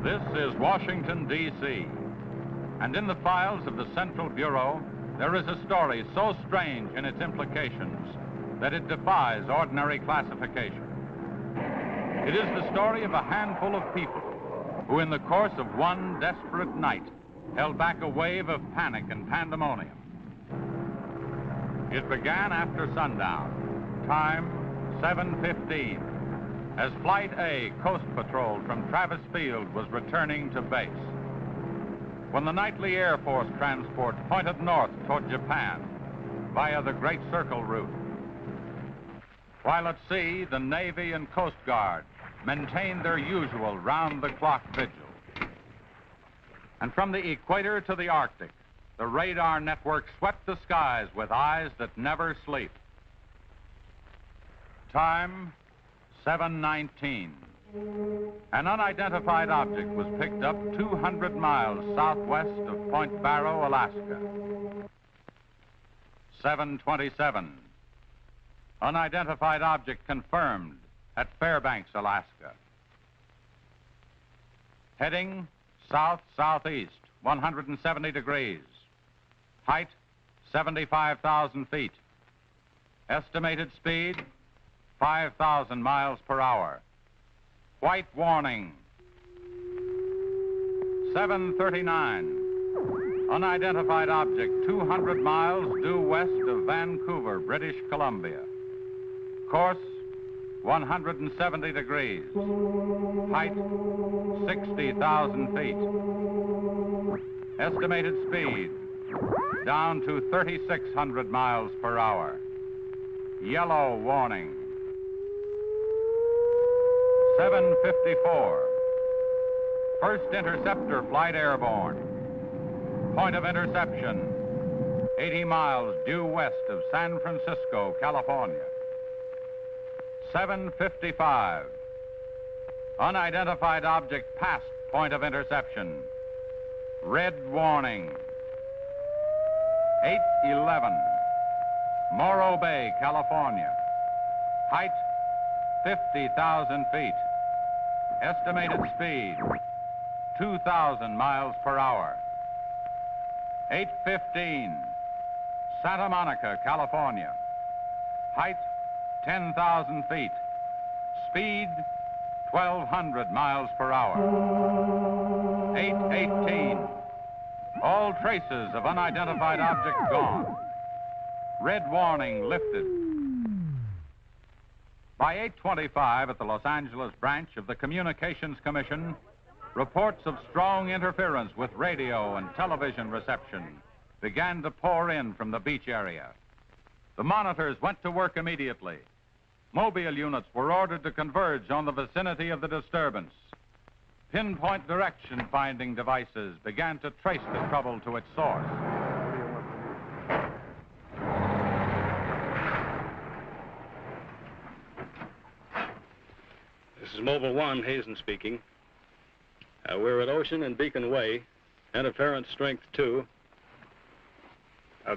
This is Washington, D.C., and in the files of the Central Bureau, there is a story so strange in its implications that it defies ordinary classification. It is the story of a handful of people who, in the course of one desperate night, held back a wave of panic and pandemonium. It began after sundown, time 7:15, as Flight A Coast Patrol from Travis Field was returning to base, when the nightly Air Force transport pointed north toward Japan via the Great Circle route. While at sea, the Navy and Coast Guard maintained their usual round-the-clock vigil. And from the equator to the Arctic, the radar network swept the skies with eyes that never sleep. Time 7:19. An unidentified object was picked up 200 miles southwest of Point Barrow, Alaska. 7:27. Unidentified object confirmed at Fairbanks, Alaska. Heading south-southeast, 170 degrees. Height, 75,000 feet. Estimated speed, 5,000 miles per hour. White warning. 7:39. Unidentified object 200 miles due west of Vancouver, British Columbia. Course 170 degrees. Height 60,000 feet. Estimated speed down to 3,600 miles per hour. Yellow warning. 7:54. First interceptor flight airborne. Point of interception, 80 miles due west of San Francisco, California. 7:55. Unidentified object past point of interception. Red warning. 8:11. Morro Bay, California. Height, 50,000 feet. Estimated speed, 2,000 miles per hour. 8:15. Santa Monica, California. Height, 10,000 feet. Speed, 1,200 miles per hour. 8:18. All traces of unidentified object gone. Red warning lifted. By 8:25 at the Los Angeles branch of the Communications Commission, reports of strong interference with radio and television reception began to pour in from the beach area. The monitors went to work immediately. Mobile units were ordered to converge on the vicinity of the disturbance. Pinpoint direction-finding devices began to trace the trouble to its source. This is Mobile 1, Hazen speaking. We're at Ocean and Beacon Way, interference strength 2,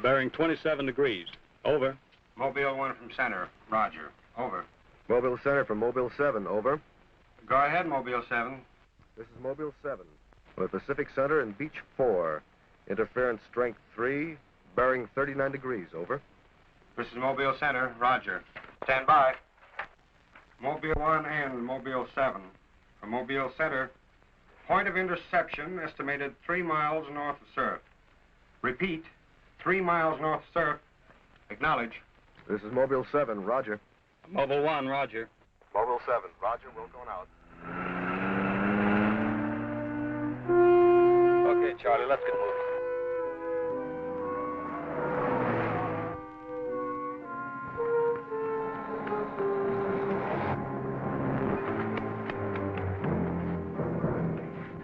bearing 27 degrees. Over. Mobile 1 from center, roger. Over. Mobile Center from Mobile 7, over. Go ahead, Mobile 7. This is Mobile 7. With Pacific Center and Beach 4. Interference strength 3, bearing 39 degrees, over. This is Mobile Center, roger. Stand by. Mobile 1 and Mobile 7. From Mobile Center, point of interception estimated 3 miles north of surf. Repeat, 3 miles north of surf. Acknowledge. This is Mobile 7, roger. Mobile 1, roger. Mobile 7, roger, we're going out. Okay, Charlie, let's get moving.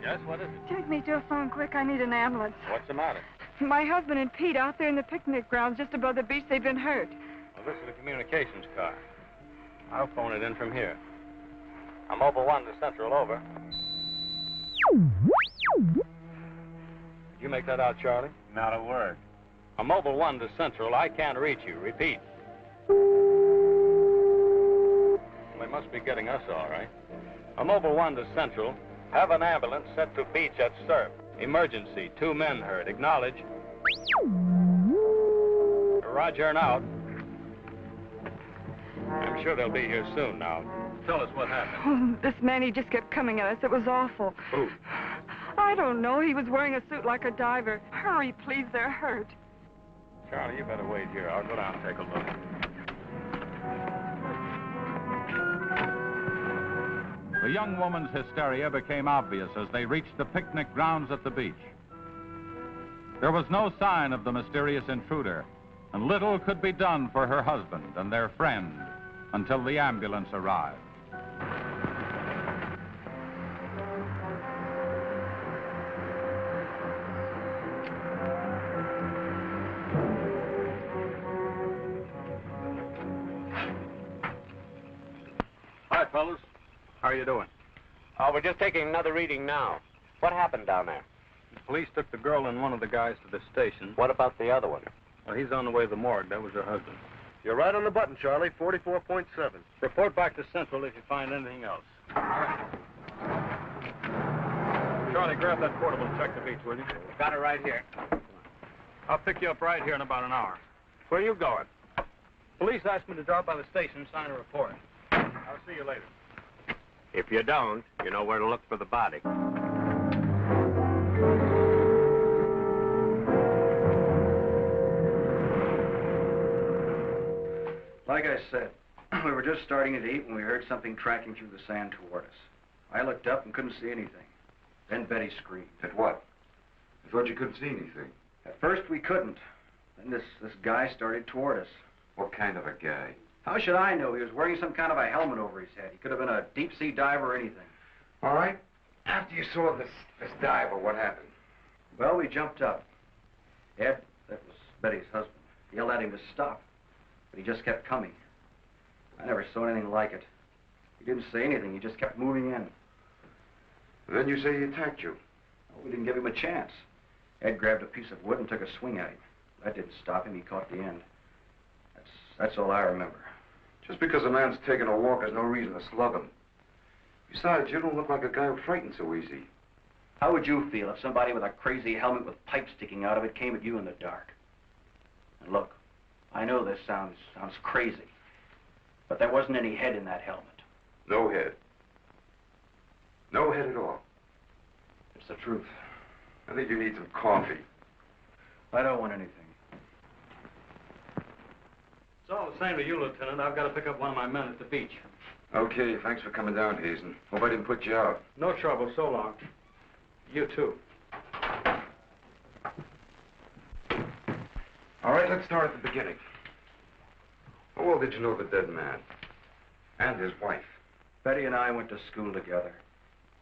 Yes, what is it? Take me to a phone quick. I need an ambulance. What's the matter? My husband and Pete out there in the picnic grounds just above the beach. They've been hurt. Well, this is the communications car. I'll phone it in from here. I'm Mobile 1 to Central, over. Did you make that out, Charlie? Not a word. I'm Mobile 1 to Central. I can't reach you. Repeat. They must be getting us all right. I'm Mobile 1 to Central. Have an ambulance sent to beach at surf. Emergency. 2 men hurt. Acknowledge. Roger and out. I'm sure they'll be here soon now. Tell us what happened. Oh, this man, he just kept coming at us. It was awful. Who? I don't know. He was wearing a suit like a diver. Hurry, please. They're hurt. Charlie, you better wait here. I'll go down and take a look. The young woman's hysteria became obvious as they reached the picnic grounds at the beach. There was no sign of the mysterious intruder, and little could be done for her husband and their friend until the ambulance arrived. Hi, fellas. How are you doing? We're just taking another reading now. What happened down there? The police took the girl and one of the guys to the station. What about the other one? Well, he's on the way to the morgue. That was her husband. You're right on the button, Charlie. 44.7. Report back to Central if you find anything else. All right. Charlie, grab that portable and check the beach, will you? Got it right here. I'll pick you up right here in about an hour. Where are you going? Police asked me to drop by the station and sign a report. I'll see you later. If you don't, you know where to look for the body. Like I said, we were just starting to eat when we heard something tracking through the sand toward us. I looked up and couldn't see anything. Then Betty screamed. At what? I thought you couldn't see anything. At first we couldn't. Then this guy started toward us. What kind of a guy? How should I know? He was wearing some kind of a helmet over his head. He could have been a deep-sea diver or anything. All right. After you saw this diver, what happened? Well, we jumped up. Ed, that was Betty's husband, yelled at him to stop, but he just kept coming. I never saw anything like it. He didn't say anything. He just kept moving in. Then you say he attacked you. Well, we didn't give him a chance. Ed grabbed a piece of wood and took a swing at him. That didn't stop him. He caught the end. That's all I remember. Just because a man's taking a walk is no reason to slug him. Besides, you don't look like a guy who frightens so easy. How would you feel if somebody with a crazy helmet with pipes sticking out of it came at you in the dark? And look, I know this sounds crazy, but there wasn't any head in that helmet. No head. No head at all. It's the truth. I think you need some coffee. I don't want anything. It's all the same to you, Lieutenant. I've got to pick up one of my men at the beach. Okay, thanks for coming down, Hazen. Hope I didn't put you out. No trouble. So long. You too. All right, let's start at the beginning. How well did you know the dead man? And his wife? Betty and I went to school together.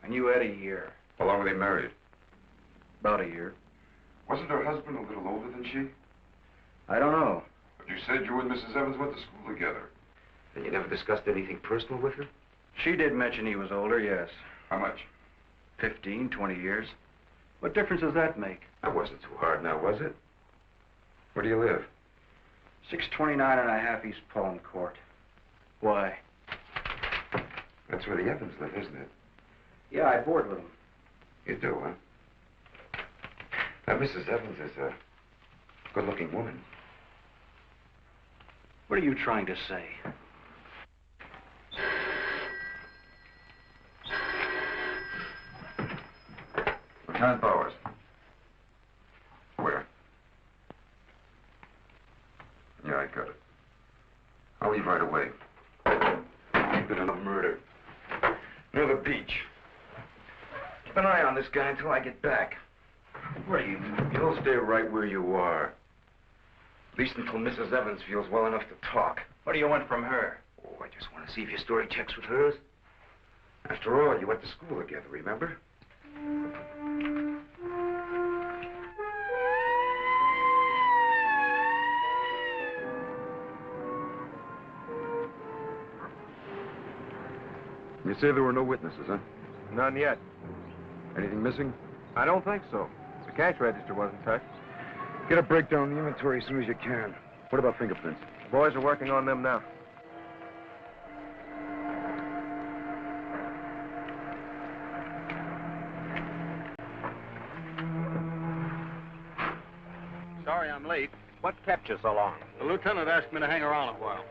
I knew Ed a year. How long were they married? About a year. Wasn't her husband a little older than she? I don't know. But you said you and Mrs. Evans went to school together. And you never discussed anything personal with her? She did mention he was older, yes. How much? 15, 20 years. What difference does that make? That wasn't too hard now, was it? Where do you live? 629 and a half East Palm Court. Why? That's where the Evans live, isn't it? Yeah, I board with them. You do, huh? Now, Mrs. Evans is a good-looking woman. What are you trying to say? Lieutenant Bowers. Where? Yeah, I got it. I'll leave right away. Been on a murder. Near the beach. Keep an eye on this guy until I get back. What are you? You'll stay right where you are. At least until Mrs. Evans feels well enough to talk. What do you want from her? Oh, I just want to see if your story checks with hers. After all, you went to school together, remember? You say there were no witnesses, huh? None yet. Anything missing? I don't think so. The cash register wasn't touched. Get a breakdown of the inventory as soon as you can. What about fingerprints? The boys are working on them now. What kept you so long? The lieutenant asked me to hang around a while.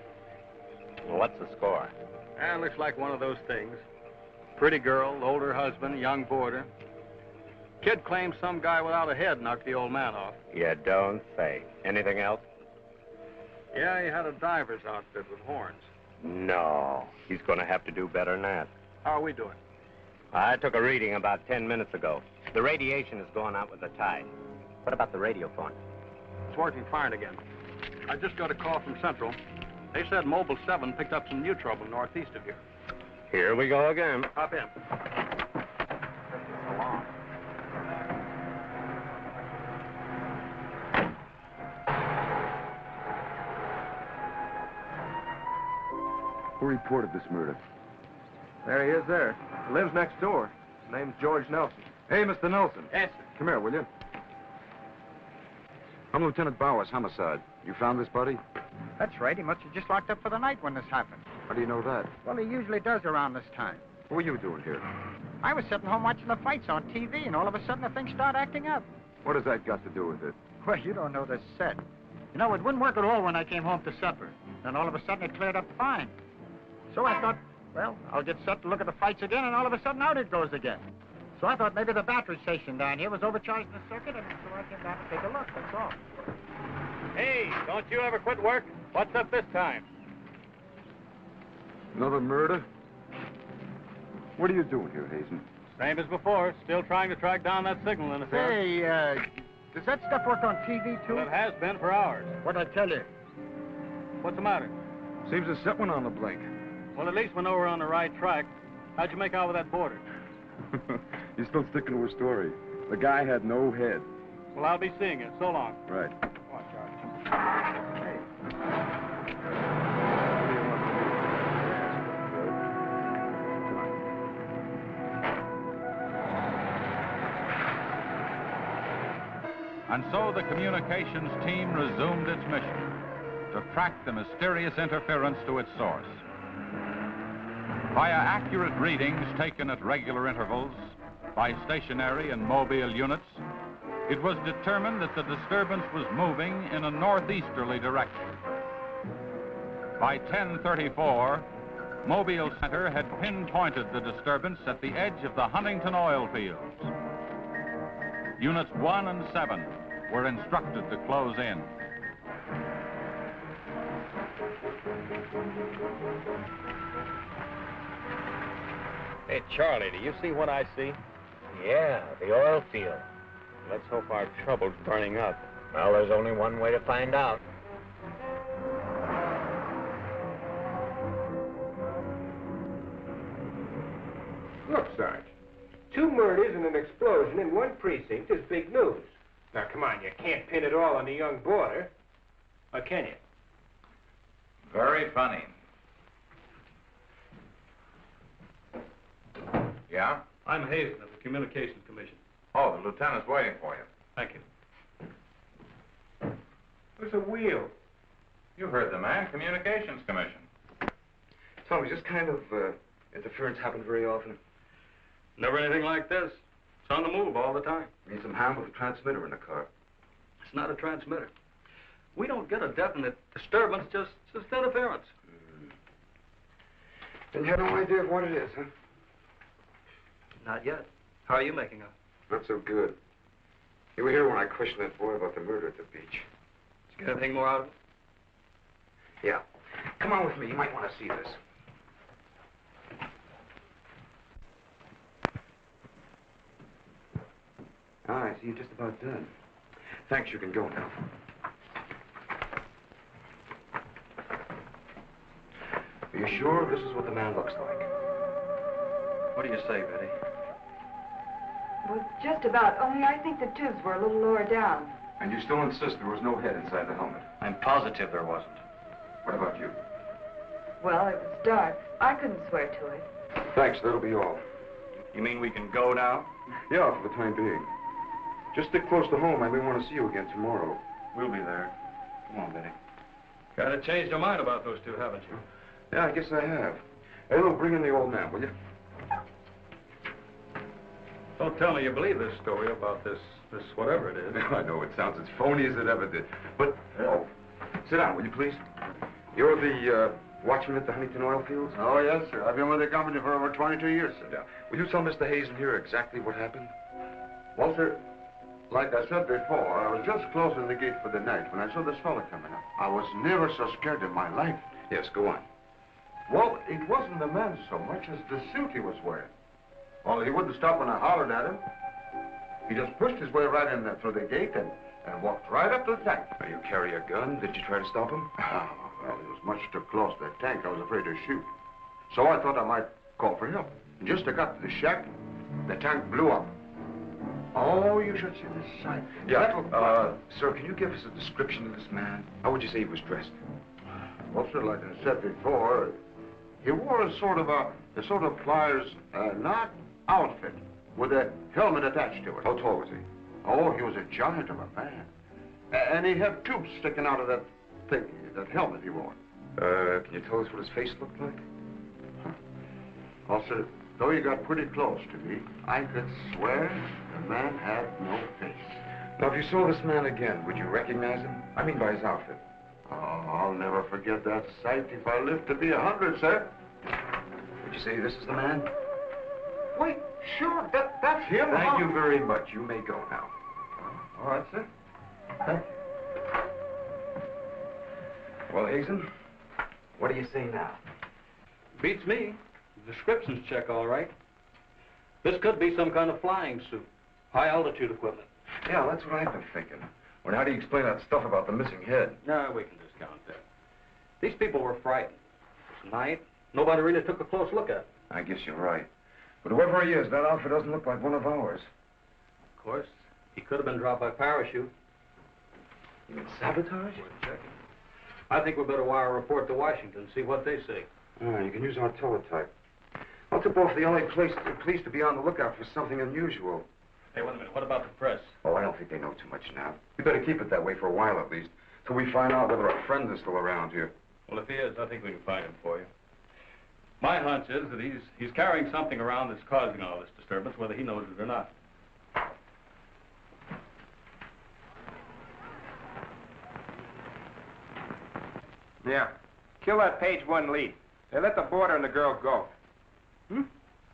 Well, what's the score? Looks like one of those things. Pretty girl, older husband, young boarder. Kid claims some guy without a head knocked the old man off. You don't say. Anything else? Yeah, he had a diver's outfit with horns. No. He's going to have to do better than that. How are we doing? I took a reading about 10 minutes ago. The radiation is going out with the tide. What about the radio phone? It's working fine again. I just got a call from Central. They said Mobile 7 picked up some new trouble northeast of here. Here we go again. Hop in. Who reported this murder? There he is there. He lives next door. His name's George Nelson. Hey, Mr. Nelson. Yes, sir. Come here, will you? I'm Lieutenant Bowers, homicide. You found this body? That's right. He must have just locked up for the night when this happened. How do you know that? Well, he usually does around this time. What were you doing here? I was sitting home watching the fights on TV, and all of a sudden the thing started acting up. What has that got to do with it? Well, you don't know the set. You know, it wouldn't work at all when I came home to supper. Then all of a sudden it cleared up fine. So I thought, well, I'll get set to look at the fights again, and all of a sudden out it goes again. So I thought maybe the battery station down here was overcharged in the circuit, and so I came down to take a look, that's all. Hey, don't you ever quit work? What's up this time? Another murder? What are you doing here, Hazen? Same as before. Still trying to track down that signal interference. Hey, does that stuff work on TV, too? Well, it has been for hours. What'd I tell you? What's the matter? Seems to set one on the blink. Well, at least we know we're on the right track. How'd you make out with that boarder? You're still sticking to a story. The guy had no head. Well, I'll be seeing you. So long. Right. Watch out. Hey. And so the communications team resumed its mission to track the mysterious interference to its source. Via accurate readings taken at regular intervals by stationary and mobile units, it was determined that the disturbance was moving in a northeasterly direction. By 10:34, Mobile Center had pinpointed the disturbance at the edge of the Huntington oil fields. Units 1 and 7 were instructed to close in. Hey, Charlie, do you see what I see? Yeah, the oil field. Let's hope our trouble's burning up. Well, there's only one way to find out. Look, Sarge, 2 murders and an explosion in one precinct is big news. Now, come on, you can't pin it all on the young boarder. Or can you? Very funny. Yeah? I'm Hazen of the Communications Commission. Oh, the lieutenant's waiting for you. Thank you. Where's the wheel? You heard the man, Communications Commission. Tommy, does this kind of interference happen very often? Never anything like this. It's on the move all the time. I mean, some ham with a transmitter in the car. It's not a transmitter. We don't get a definite disturbance, just interference. Then you have no idea of what it is, huh? Not yet. How are you making out? Not so good. You were here when I questioned that boy about the murder at the beach. Did you get anything more out of it? Yeah. Come on with me. You might want to see this. Ah, I see you're just about done. Thanks, you can go now. Are you sure this is what the man looks like? What do you say, Betty? Well, just about, only I think the tubes were a little lower down. And you still insist there was no head inside the helmet? I'm positive there wasn't. What about you? Well, it was dark. I couldn't swear to it. Thanks, that'll be all. You mean we can go now? Yeah, for the time being. Just stick close to home. I may want to see you again tomorrow. We'll be there. Come on, Betty. Kind of changed your mind about those two, haven't you? Yeah, I guess I have. Hey, look, bring in the old man, will you? Don't tell me you believe this story about this whatever it is. I know, it sounds as phony as it ever did. But Oh, sit down, will you, please? You're the watchman at the Huntington oil fields? Oh, yes, sir. I've been with the company for over 22 years, sir. Yeah. Will you tell Mr. Hazen here exactly what happened? Well, sir, like I said before, I was just closing the gate for the night when I saw this fella coming up. I was never so scared in my life. Yes, go on. Well, it wasn't the man so much as the suit he was wearing. Well, he wouldn't stop when I hollered at him. He just pushed his way right in there through the gate and walked right up to the tank. Now, you carry a gun? Did you try to stop him? Oh, well, he was much too close to that tank. I was afraid to shoot. So I thought I might call for help. And just as I got to the shack, the tank blew up. Oh, you should see the sight. Yeah, sir, can you give us a description of this man? How would you say he was dressed? Well, sir, like I said before, he wore a sort of pliers, not outfit, with a helmet attached to it. How tall was he? Oh, he was a giant of a man. And he had tubes sticking out of that thing, that helmet he wore. Can you tell us what his face looked like? Well, sir, though he got pretty close to me, I could swear the man had no face. Now, if you saw this man again, would you recognize him? I mean by his outfit. Oh, I'll never forget that sight if I live to be 100, sir. Would you say this is the man? Wait, sure, that's him. Thank you very much. You may go now. All right, sir. Thank you. Well, Hazen, what do you say now? Beats me. The descriptions check all right. This could be some kind of flying suit. High-altitude equipment. Yeah, that's what I've been thinking. Well, how do you explain that stuff about the missing head? No, we can discount that. These people were frightened. It was night. Nobody really took a close look at it. I guess you're right. But whoever he is, that outfit doesn't look like one of ours. Of course, he could have been dropped by parachute. You mean sabotage? Worth checking. I think we better wire a report to Washington, see what they say. You can use our teletype. I'll tip off the LA police to be on the lookout for something unusual. Hey, wait a minute. What about the press? Oh, I don't think they know too much now. We better keep it that way for a while at least, till we find out whether our friend is still around here. Well, if he is, I think we can find him for you. My hunch is that he's carrying something around that's causing all this disturbance, whether he knows it or not. Yeah. Kill that page 1 lead. They let the boarder and the girl go. Hmm?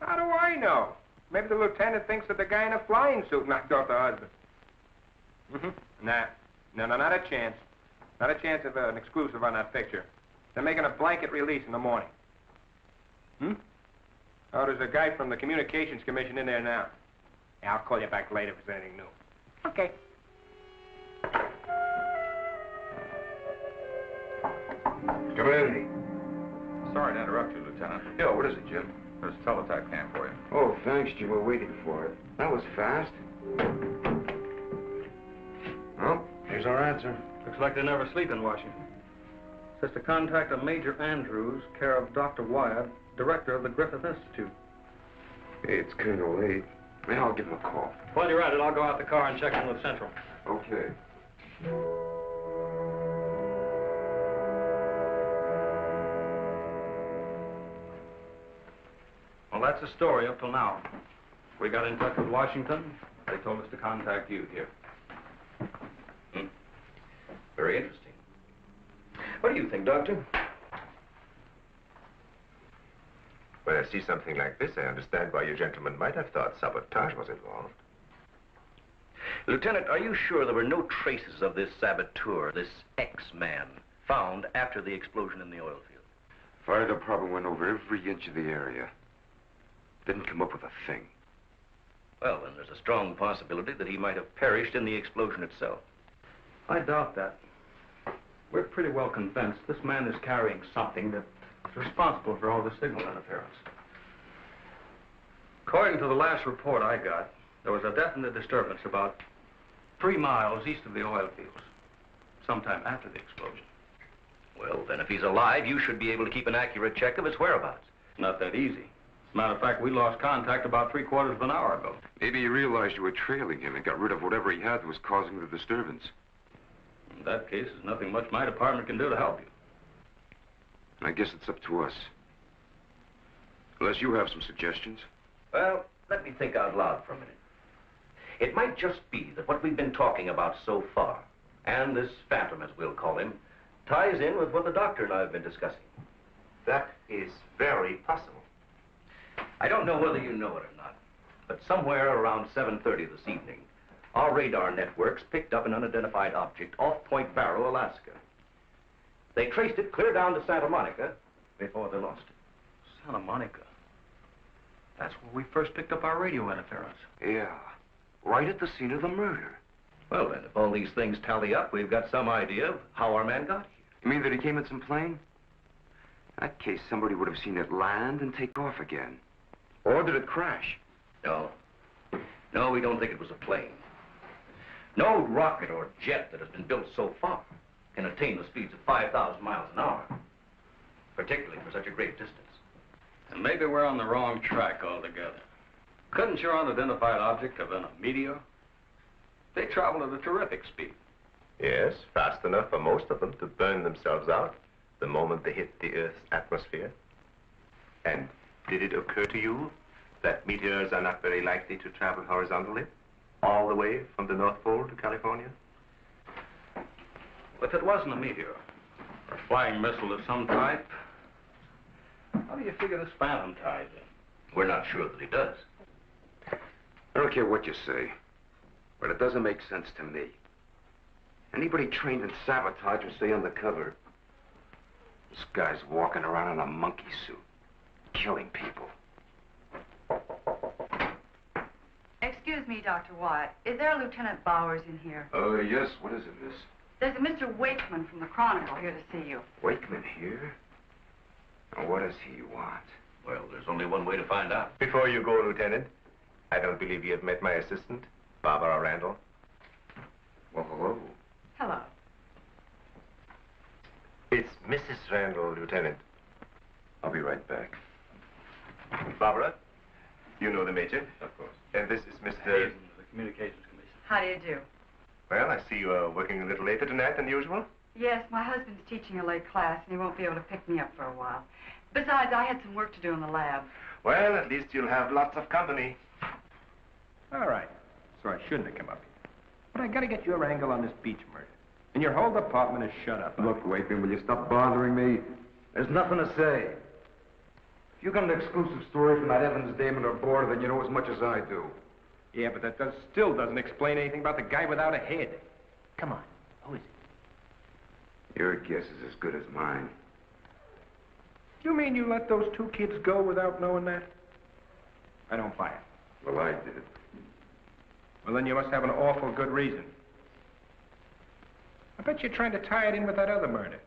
How do I know? Maybe the lieutenant thinks that the guy in a flying suit knocked off the husband. Mm-hmm. Nah. No, not a chance. Not a chance of an exclusive on that picture. They're making a blanket release in the morning. Hmm? Oh, there's a guy from the Communications Commission in there now. Yeah, I'll call you back later if there's anything new. Okay. Come in. Sorry to interrupt you, Lieutenant. Yeah, what is it, Jim? There's a teletype cam for you. Oh, thanks, Jim. We're waiting for it. That was fast. Well, here's our answer. Looks like they never sleep in Washington. Says to contact a Major Andrews, care of Dr. Wyatt, director of the Griffith Institute. Hey, it's kind of late. Maybe I'll give him a call. While you're at it, I'll go out the car and check in with Central. Okay. Well, that's the story up till now. We got in touch with Washington. They told us to contact you here. Very interesting. What do you think, Doctor? When I see something like this, I understand why you gentlemen might have thought sabotage was involved. Lieutenant, are you sure there were no traces of this saboteur, this X-man, found after the explosion in the oil field? Fire department went over every inch of the area. Didn't come up with a thing. Well, then there's a strong possibility that he might have perished in the explosion itself. I doubt that. We're pretty well convinced this man is carrying something that's responsible for all the signal interference. According to the last report I got, there was a definite disturbance about 3 miles east of the oil fields, sometime after the explosion. Well, then if he's alive, you should be able to keep an accurate check of his whereabouts. Not that easy. As a matter of fact, we lost contact about 3/4 of an hour ago. Maybe he realized you were trailing him and got rid of whatever he had that was causing the disturbance. In that case, there's nothing much my department can do to help you. I guess it's up to us. Unless you have some suggestions. Well, let me think out loud for a minute. It might just be that what we've been talking about so far And this phantom, as we'll call him, ties in with what the doctor and I have been discussing. That is very possible. I don't know whether you know it or not, but somewhere around 7:30 this evening, our radar networks picked up an unidentified object off Point Barrow, Alaska. They traced it clear down to Santa Monica before they lost it. Santa Monica? That's where we first picked up our radio interference. Yeah, right at the scene of the murder. Well, then, if all these things tally up, we've got some idea of how our man got here. You mean that he came in some plane? In that case, somebody would have seen it land and take off again. Or did it crash? No. No, we don't think it was a plane. No rocket or jet that has been built so far can attain the speeds of 5,000 miles an hour, particularly for such a great distance. And maybe we're on the wrong track altogether. Couldn't your unidentified object have been a meteor? They travel at a terrific speed. Yes, fast enough for most of them to burn themselves out the moment they hit the Earth's atmosphere. And did it occur to you that meteors are not very likely to travel horizontally, all the way from the North Pole to California? If it wasn't a meteor, or a flying missile of some type, how do you figure this phantom ties in? We're not sure that he does. I don't care what you say, but it doesn't make sense to me. Anybody trained in sabotage would stay undercover. This guy's walking around in a monkey suit, killing people. Excuse me, Dr. Wyatt. Is there a Lieutenant Bowers in here? Oh, yes. What is it, miss? There's a Mr. Wakeman from the Chronicle here to see you. Wakeman here? And what does he want? Well, there's only one way to find out. Before you go, Lieutenant, I don't believe you have met my assistant, Barbara Randall. Well, hello. Hello. It's Mrs. Randall, Lieutenant. I'll be right back. Barbara, you know the Major? Of course. And this is Mr. Hayden, the Communications Commission. How do you do? Well, I see you are working a little later tonight than usual. Yes, my husband's teaching a late class, and he won't be able to pick me up for a while. Besides, I had some work to do in the lab. Well, at least you'll have lots of company. All right. So I shouldn't have come up here. But I gotta get your angle on this beach murder. And your whole department is shut up. Look, Wakeman, will you stop bothering me? There's nothing to say. If you got an exclusive story from that Evans Damon or Board, then you know as much as I do. Yeah, but that still doesn't explain anything about the guy without a head. Come on. Who is it? Your guess is as good as mine. You mean you let those two kids go without knowing that? I don't buy it. Well, I did. Well, then you must have an awful good reason. I bet you're trying to tie it in with that other murder.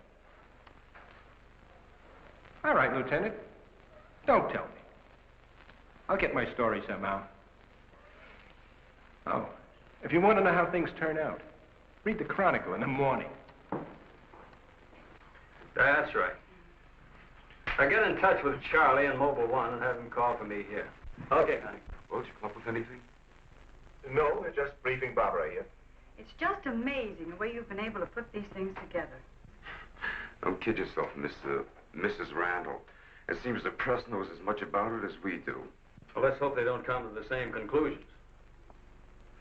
All right, Lieutenant. Don't tell me. I'll get my story somehow. Oh, if you want to know how things turn out, read the Chronicle in the morning. That's right. Now get in touch with Charlie in Mobile 1 and have him call for me here. Okay, honey. Well, did you come up with anything? No, we're just briefing Barbara here. It's just amazing the way you've been able to put these things together. Don't kid yourself, Mrs. Randall. It seems the press knows as much about it as we do. Well, let's hope they don't come to the same conclusions.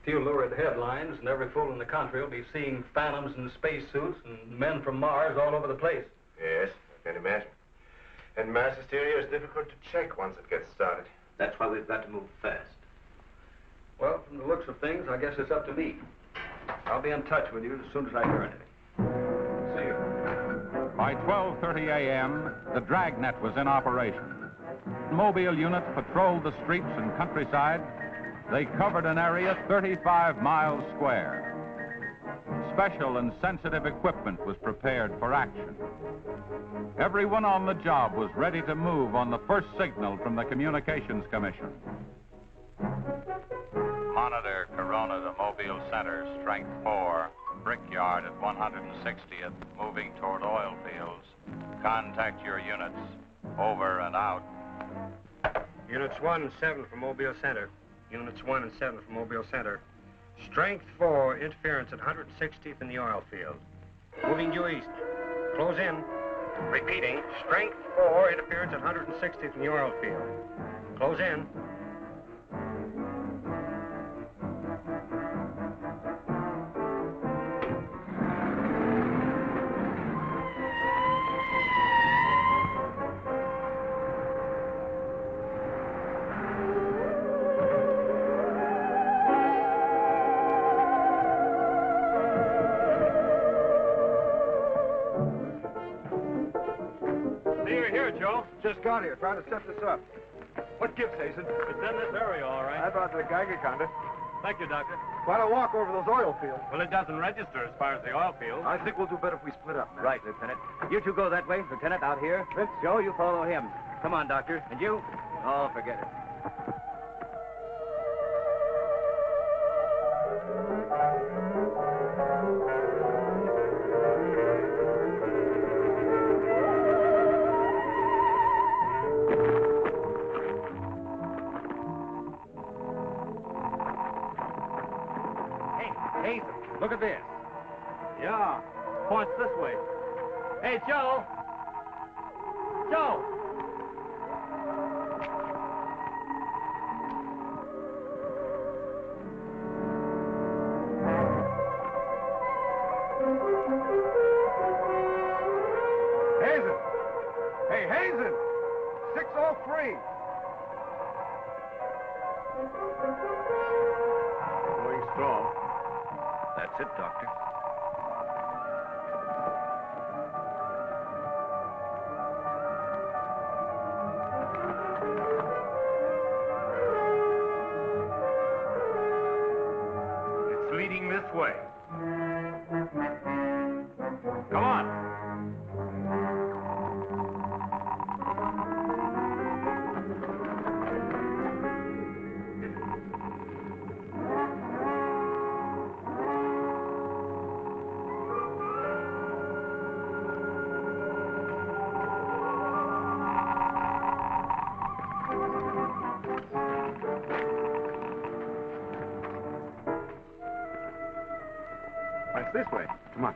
A few lurid headlines, and every fool in the country will be seeing phantoms in spacesuits and men from Mars all over the place. Yes, I can imagine. And mass hysteria is difficult to check once it gets started. That's why we've got to move fast. Well, from the looks of things, I guess it's up to me. I'll be in touch with you as soon as I hear anything. See you. By 12:30 a.m., the dragnet was in operation. Mobile units patrolled the streets and countryside. They covered an area 35 miles square. Special and sensitive equipment was prepared for action. Everyone on the job was ready to move on the first signal from the Communications Commission. Monitor Corona to Mobile Center, strength 4, brickyard at 160th, moving toward oil fields. Contact your units. Over and out. Units 1 and 7 from Mobile Center. Units 1 and 7 from Mobile Center. Strength 4, interference at 160th in the oil field. Moving due east. Close in. Repeating, strength 4, interference at 160th in the oil field. Close in. Joe? Just got here, trying to set this up. What gives, Hazen? It's in this area, all right. I thought the Geiger counter. Thank you, Doctor. Quite a walk over those oil fields. Well, it doesn't register as far as the oil field. I think we'll do better if we split up, man. Right, Lieutenant. You two go that way. Lieutenant, out here. Vince. Joe, you follow him. Come on, Doctor. And you? Oh, forget it. Hey, look at this. Yeah, points this way. Hey, Joe! Joe! Hazen! Hey, Hazen! 603! Going strong. That's it, Doctor. It's leading this way. Come on. It's this way. Come on.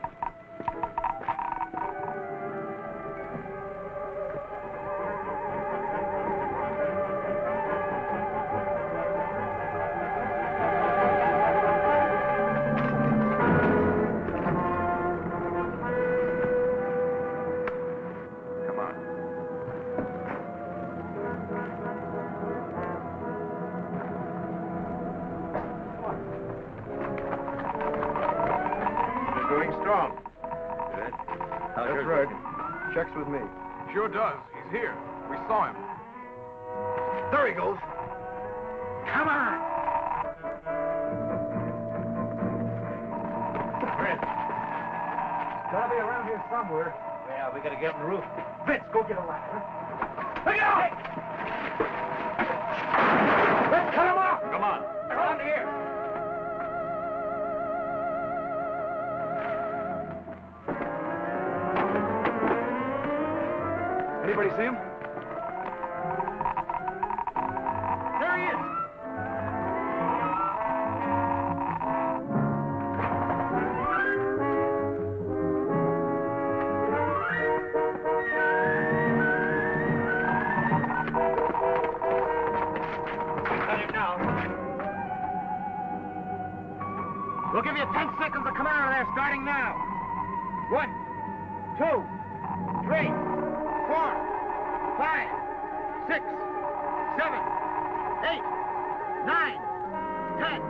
Come on. Going strong. Good. That's right. Checks with me. Sure does. He's here. We saw him. There he goes. Come on! Chris. Gotta be around here somewhere. Yeah, we gotta get on the roof. Vince, go get a ladder. Look out! Let's cut him off! Come on. Around here. Anybody see him? There he is. Got him now. We'll give you 10 seconds to come out of there, starting now. 1, 2, 3, 4, 5, 6, 7, 8, 9, 10.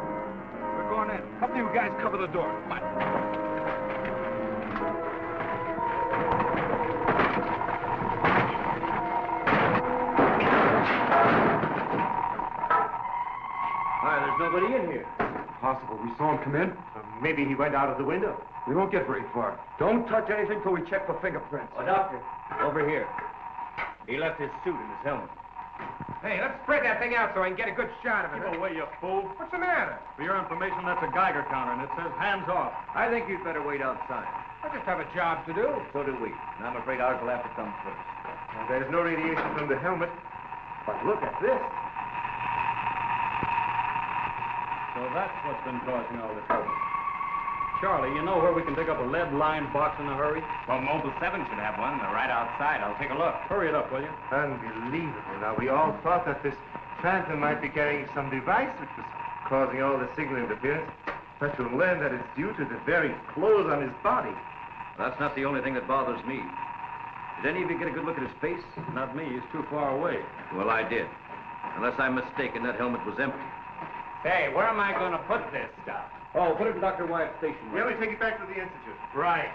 We're going in. Help you guys cover the door. Come on. Why, there's nobody in here. Possible. We saw him come in. Maybe he went out of the window. We won't get very far. Don't touch anything till we check for fingerprints. Oh, Doctor, over here. He left his suit and his helmet. Hey, let's spread that thing out so I can get a good shot of it. Keep away, you fool. What's the matter? For your information, that's a Geiger counter, and it says hands off. I think you'd better wait outside. I just have a job to do. So do we. And I'm afraid ours will have to come first. Well, there's no radiation from the helmet. But look at this. So that's what's been causing all this trouble. Charlie, you know where we can pick up a lead-lined box in a hurry? Well, Mobile 7 should have one. They're right outside. I'll take a look. Hurry it up, will you? Unbelievable. Now, we all thought that this phantom might be carrying some device which was causing all the signal interference. But to learn that it's due to the very clothes on his body. That's not the only thing that bothers me. Did any of you get a good look at his face? Not me. He's too far away. Well, I did. Unless I'm mistaken, that helmet was empty. Say, where am I going to put this stuff? Oh, put it in Dr. Wyatt's station. Yeah, we take it back to the Institute. Right.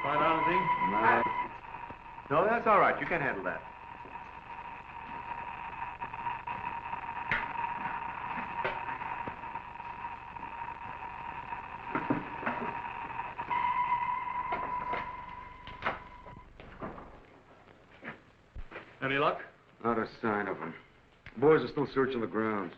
Quite honestly? No, that's all right. You can handle that. Any luck? Not a sign of him. Boys are still searching the grounds.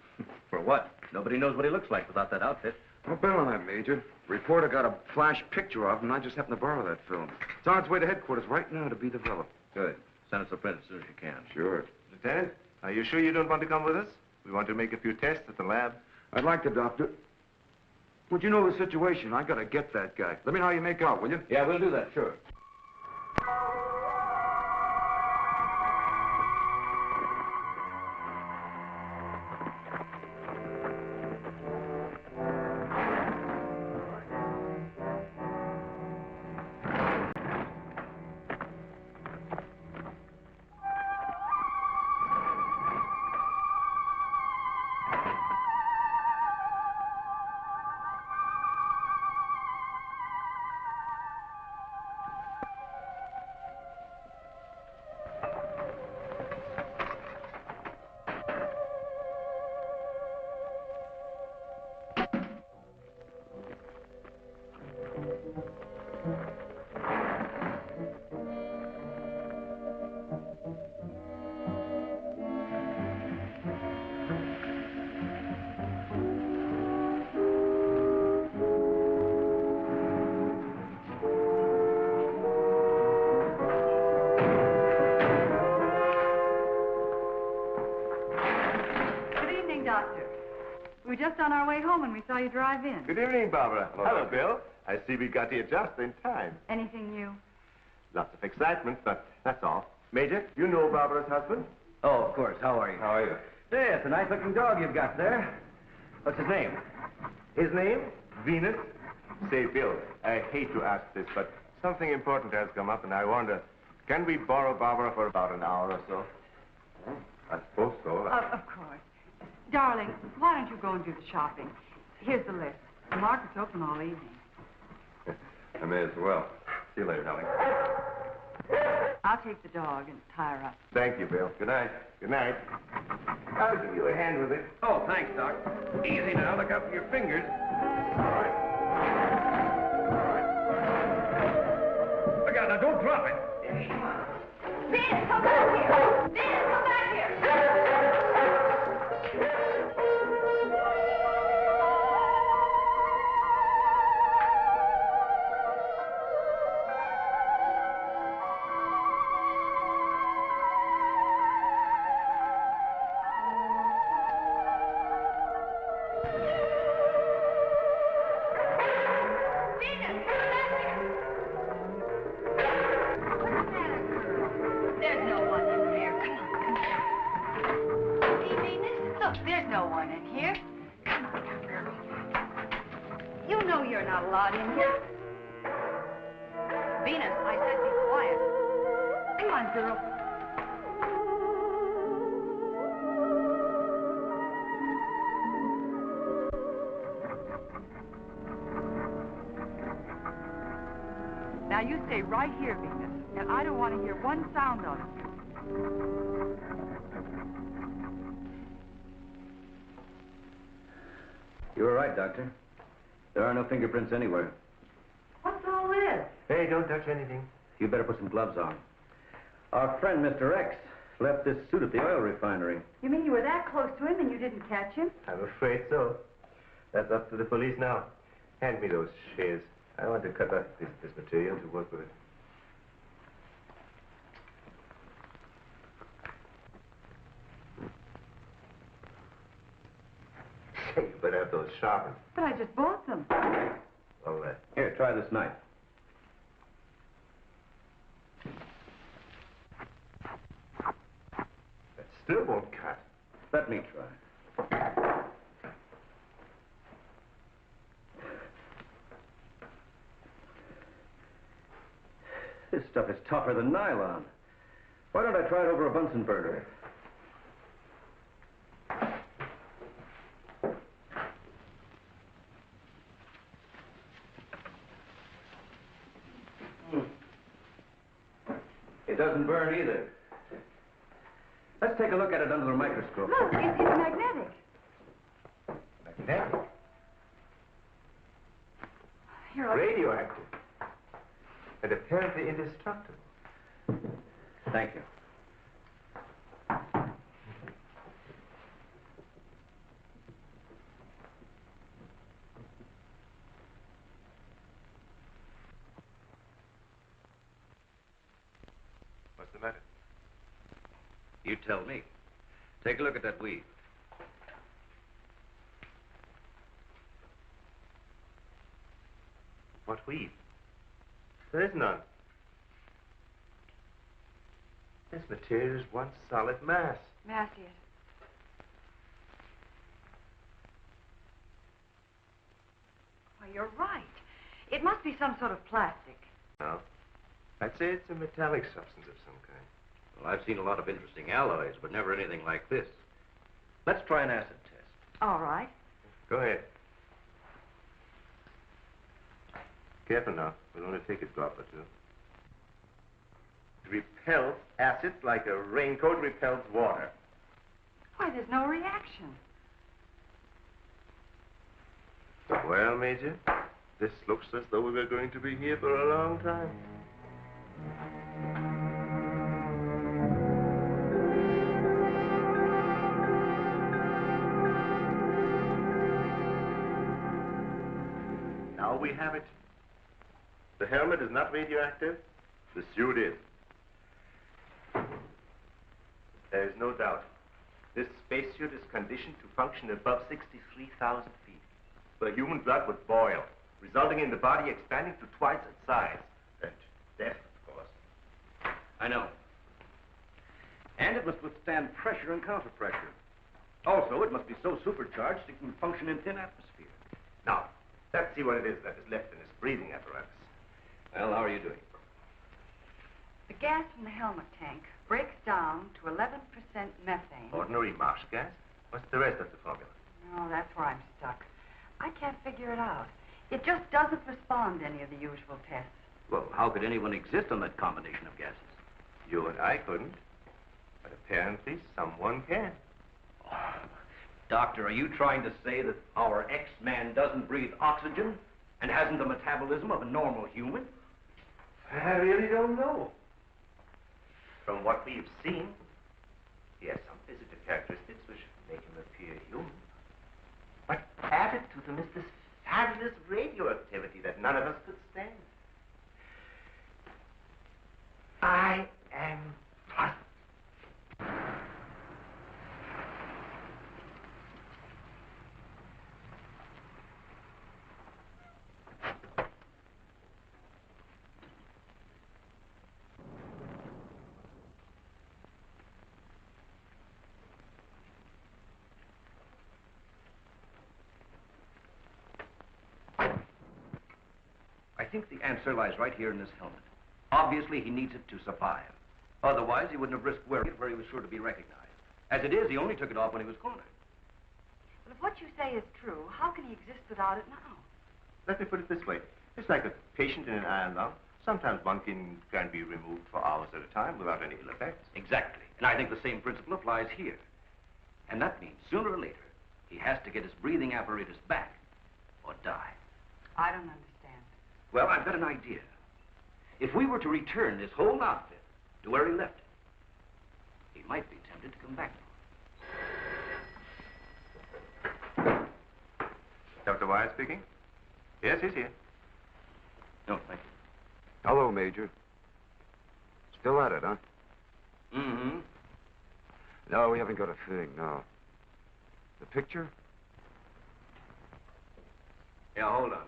For what? Nobody knows what he looks like without that outfit. I'll bet on that, Major. Reporter got a flash picture of him, and I just happened to borrow that film. It's on its way to headquarters right now to be developed. Good. Send us a print as soon as you can. Sure. Lieutenant, are you sure you don't want to come with us? We want to make a few tests at the lab. I'd like to, Doctor. Would you know the situation? I gotta get that guy. Let me know how you make out, will you? Yeah, we'll do that, sure. We were just on our way home when we saw you drive in. Good evening, Barbara. Hello, Bill. I see we got here just in time. Anything new? Lots of excitement, but that's all. Major, you know Barbara's husband? Oh, of course. How are you? How are you? Hey, it's a nice-looking dog you've got there. What's his name? His name? Venus. Say, Bill, I hate to ask this, but something important has come up, and I wonder, can we borrow Barbara for about an hour or so? I suppose so. Of course. Darling, why don't you go and do the shopping? Here's the list. The market's open all evening. I may as well. See you later, darling. I'll take the dog and tie her up. Thank you, Bill. Good night. Good night. I'll give you a hand with it. Oh, thanks, Doc. Easy now. Look out for your fingers. Look out now. Don't drop it. Vince, come back here! Vince, come back here! Now, you stay right here, Venus, and I don't want to hear one sound of it. You were right, Doctor. There are no fingerprints anywhere. What's all this? Hey, don't touch anything. You better put some gloves on. Our friend, Mr. X, left this suit at the oil refinery. You mean you were that close to him and you didn't catch him? I'm afraid so. That's up to the police now. Hand me those shears. I want to cut up this material to work with it. Say, you better have those sharpened. But I just bought them. Well, Here, try this knife. That still won't cut. Let me try. This stuff is tougher than nylon. Why don't I try it over a Bunsen burner? It doesn't burn either. Let's take a look at it under the microscope. Look, it's magnetic. Magnetic? Here, I'll... Radioactive. And apparently indestructible. Thank you. What's the matter? You tell me. Take a look at that weed. What weed? There is none. This material is one solid mass. May I see it? Why, you're right. It must be some sort of plastic. No. I'd say it's a metallic substance of some kind. Well, I've seen a lot of interesting alloys, but never anything like this. Let's try an acid test. All right. Go ahead. Careful now. We'll only take a drop or two. It repels acid like a raincoat repels water. Why, there's no reaction. Well, Major, this looks as though we were going to be here for a long time. Now we have it. The helmet is not radioactive. The suit is. There is no doubt. This spacesuit is conditioned to function above 63,000 feet, where human blood would boil, resulting in the body expanding to twice its size. And death, of course. I know. And it must withstand pressure and counterpressure. Also, it must be so supercharged it can function in thin atmosphere. Now, let's see what it is that is left in this breathing apparatus. Well, how are you doing? The gas from the helmet tank breaks down to 11% methane. Ordinary marsh gas? What's the rest of the formula? No, that's where I'm stuck. I can't figure it out. It just doesn't respond to any of the usual tests. Well, how could anyone exist on that combination of gases? You and I couldn't. But apparently someone can. Oh, Doctor, are you trying to say that our X-Man doesn't breathe oxygen and hasn't the metabolism of a normal human? I really don't know. From what we've seen, he has some physical characteristics which make him appear human. But added to them is this fabulous radioactivity that none of us could stand. I am puzzled. I think the answer lies right here in this helmet. Obviously, he needs it to survive. Otherwise, he wouldn't have risked wearing it where he was sure to be recognized. As it is, he only took it off when he was cornered. Well, if what you say is true, how can he exist without it now? Let me put it this way. It's like a patient in an iron lung. Sometimes one can be removed for hours at a time without any ill effects. Exactly. And I think the same principle applies here. And that means sooner or later, he has to get his breathing apparatus back or die. I don't understand. Well, I've got an idea. If we were to return this whole outfit to where he left it, he might be tempted to come back. Dr. Wyatt speaking? Yes, he's here. No, thank you. Hello, Major. Still at it, huh? Mm-hmm. No, we haven't got a thing, no. The picture? Yeah, hold on.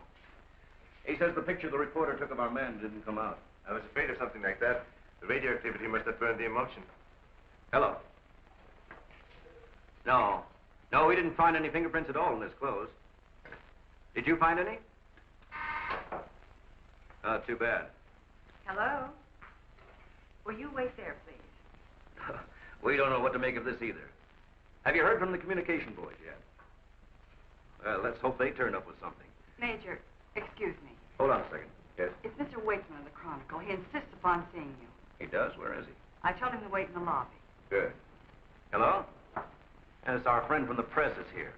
He says the picture the reporter took of our man didn't come out. I was afraid of something like that. The radioactivity must have burned the emulsion. Hello. No. No, we didn't find any fingerprints at all in his clothes. Did you find any? Oh, too bad. Hello? Will you wait there, please? We don't know what to make of this either. Have you heard from the communication boys yet? Well, let's hope they turn up with something. Major, excuse me. Hold on a second. Yes? It's Mr. Wakeman of the Chronicle. He insists upon seeing you. He does? Where is he? I told him to wait in the lobby. Good. Hello? And it's our friend from the press is here.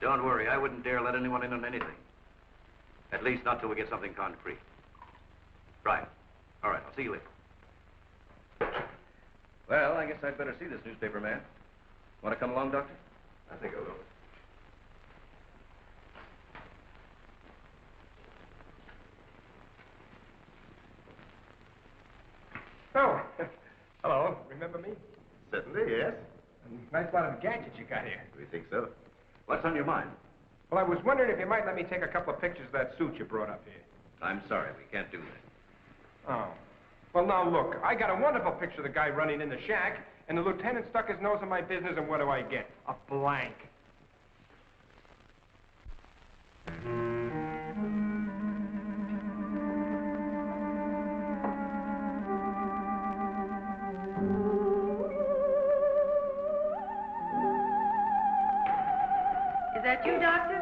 Don't worry, I wouldn't dare let anyone in on anything. At least not till we get something concrete. Right. All right, I'll see you later. Well, I guess I'd better see this newspaper man. Want to come along, Doctor? I think I will. Oh, hello. Remember me? Certainly, yes. A nice lot of gadgets you got here. We think so. What's on your mind? Well, I was wondering if you might let me take a couple of pictures of that suit you brought up here. I'm sorry, we can't do that. Oh. Well, now, look, I got a wonderful picture of the guy running in the shack, and the lieutenant stuck his nose in my business, and what do I get? A blank. Is that you, Doctor?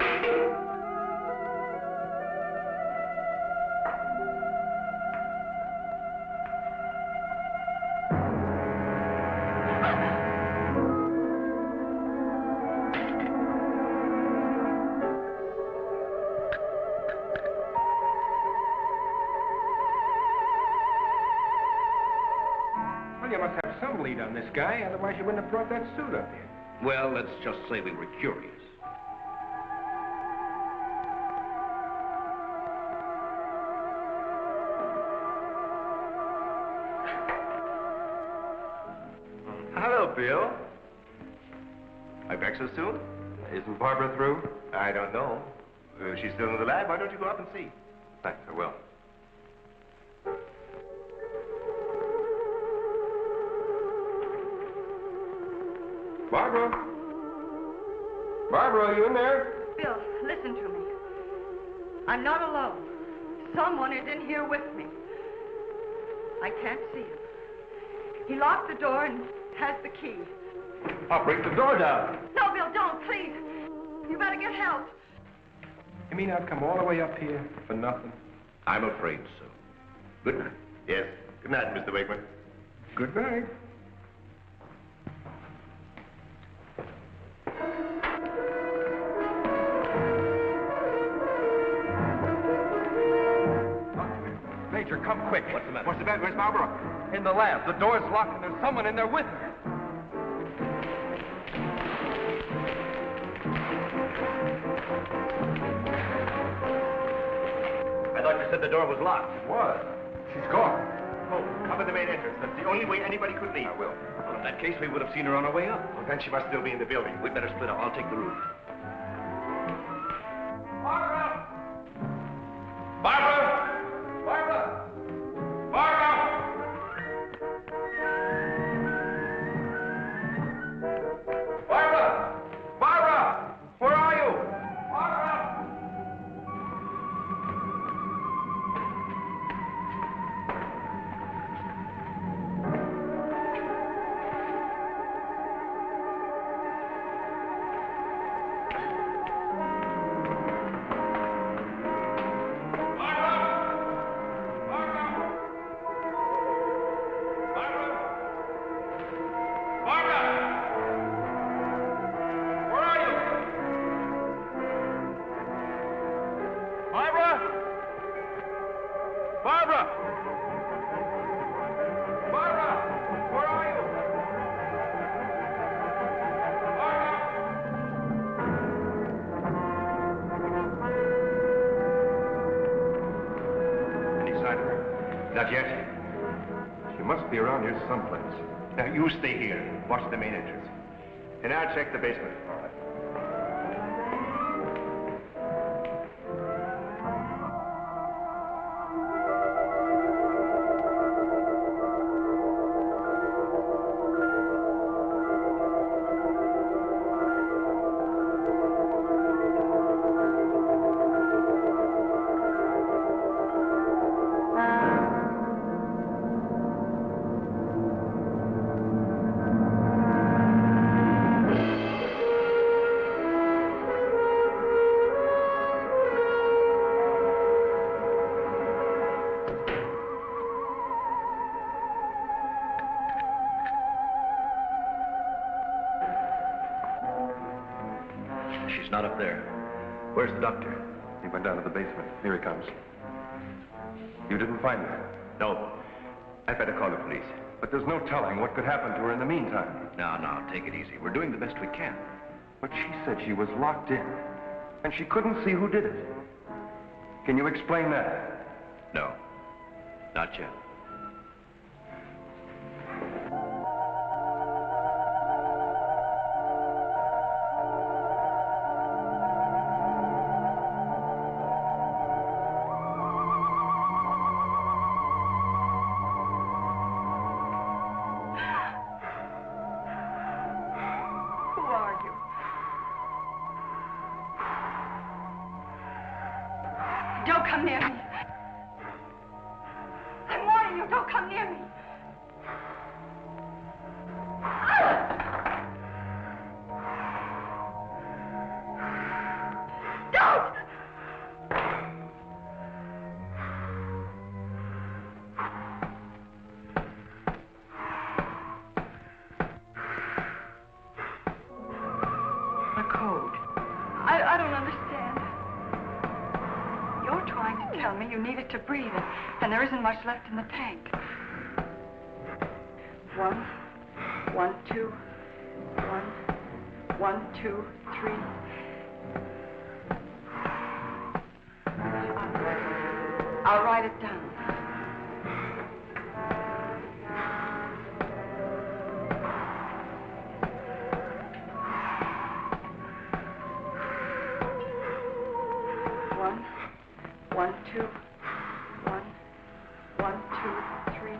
Well, you must have some lead on this guy, otherwise you wouldn't have brought that suit up here. Well, let's just say we were curious. Hello, Bill. My breakfast soon? Isn't Barbara through? I don't know. She's still in the lab. Why don't you go up and see? Thanks, I will. Barbara? Barbara, are you in there? Bill, listen to me. I'm not alone. Someone is in here with me. I can't see him. He locked the door and has the key. I'll break the door down. No, Bill, don't, please. You better get help. You mean I'd come all the way up here for nothing? I'm afraid so. Good night. Yes. Good night, Mr. Wakeman. Good night. Major, come quick. What's the matter? What's the matter? Where's Barbara? In the lab. The door's locked and there's someone in there with her. I thought you said the door was locked. It was. She's gone. Oh, cover the main entrance. That's the only way anybody could leave. I will. Well, in that case, we would have seen her on her way up. Well, then she must still be in the building. We'd better split up. I'll take the roof. Barbara! Barbara! Barbara! Barbara! Barbara! Barbara! Where are you? Barbara! Not yet. She must be around here someplace. Now, you stay here. Watch the main entrance. And I'll check the basement. All right. she's not up there. Where's the doctor? He went down to the basement. Here he comes. You didn't find her? No. I'd better call the police. But there's no telling what could happen to her in the meantime. No, take it easy. We're doing the best we can. But she said she was locked in, and she couldn't see who did it. Can you explain that? No, not yet. Don't come near me. I'm warning you, don't come near me. Don't! A code. I don't understand. You're trying to tell me you need it to breathe, and there isn't much left in the tank. 1, 1, 2, 1, 1, 2, 3. I'll write it down. One, two, 1, 1, 2, 3.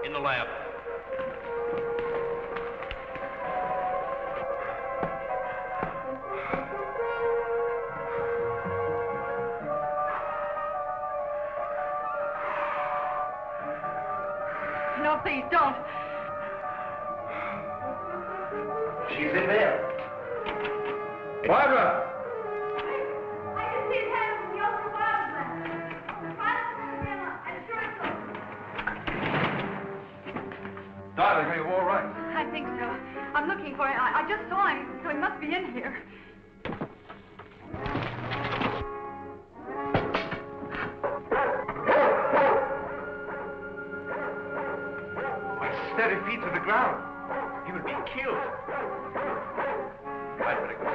In the lab. No, please, don't. She's in there. Barbara! I can see his hand from the ultraviolet lens. I'm sure so. Darling, are you all right? I think so. I'm looking for him. I just saw him, so he must be in here. Steady feet to the ground. He would be killed. I'd better go.